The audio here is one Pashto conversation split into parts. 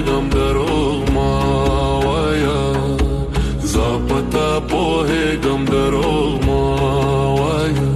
پوهیږم دروغ ما وایا زپتا پوهیږم دروغ ما وایا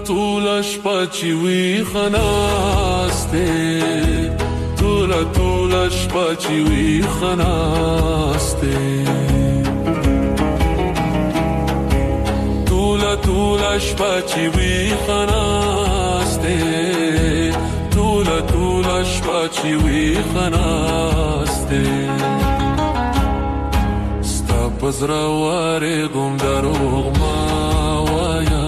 تولا شپه چې وي خناسته تولا شپه چې وي خناسته تولا شپه چې وي خناسته تولا شپه چې وي خناسته ستا پزړه وارېږم دروغ ما وایا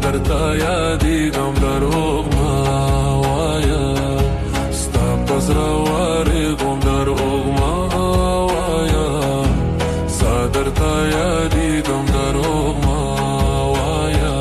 درتا یادېږم دروغ ما وایا ستا پزړه وارېږم دروغ ما وایا ستا درتا یادېږم دروغ ما وایا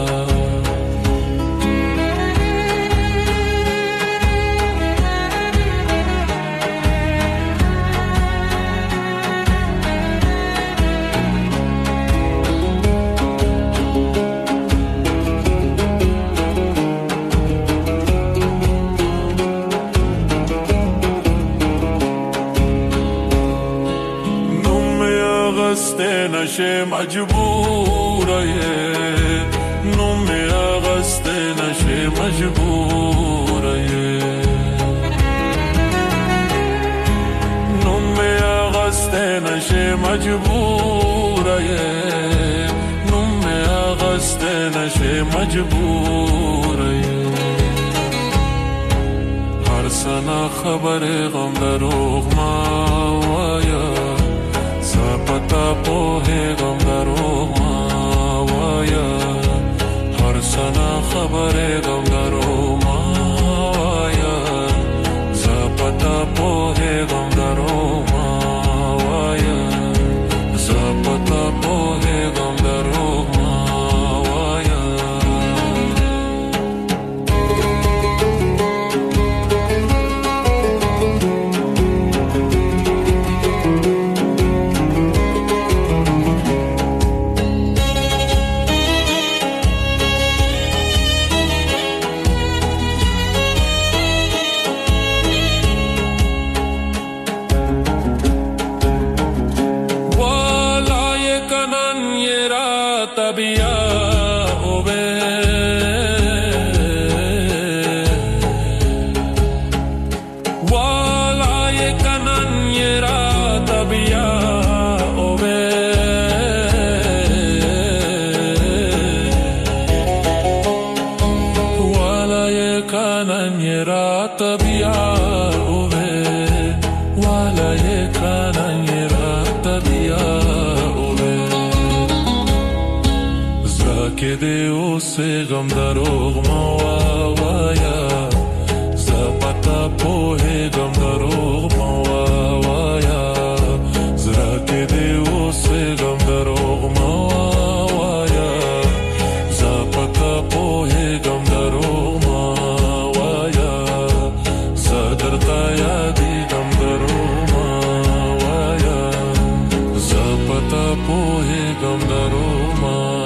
نشه مجبوره نوم اغسته نشه مجبوره نوم اغسته نشه مجبوره نوم اغسته نشه مجبوره هر سنه خبر غم دروغ ما وایا پتا پوهیږم دروغ ما وایا هر سنه خبرېږم دروغ ما وایا زه پتا پوهیږم دروغ ما وایا زه پتا پوهیږم دروغ ما وایا بیا اوبه والای کنن یرا تبیا اوبه والای کنن یرا تبیا اوبه والای کنن یرا تبیا که دی اوسېږم دروغ ما وایا زه پتا پوهېږم دروغ ما وایا زړه کې دی اوسېږم دروغ ما وایا زه پتا پوهېږم دروغ ما وایا زه درته یادېږم دروغ ما وایا زه پتا پوهېږم دروغ ما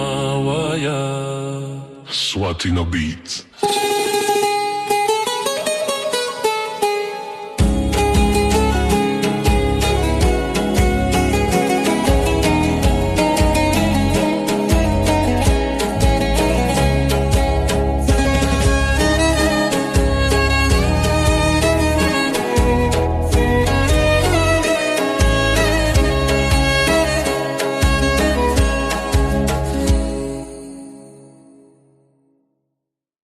Swatting a beat.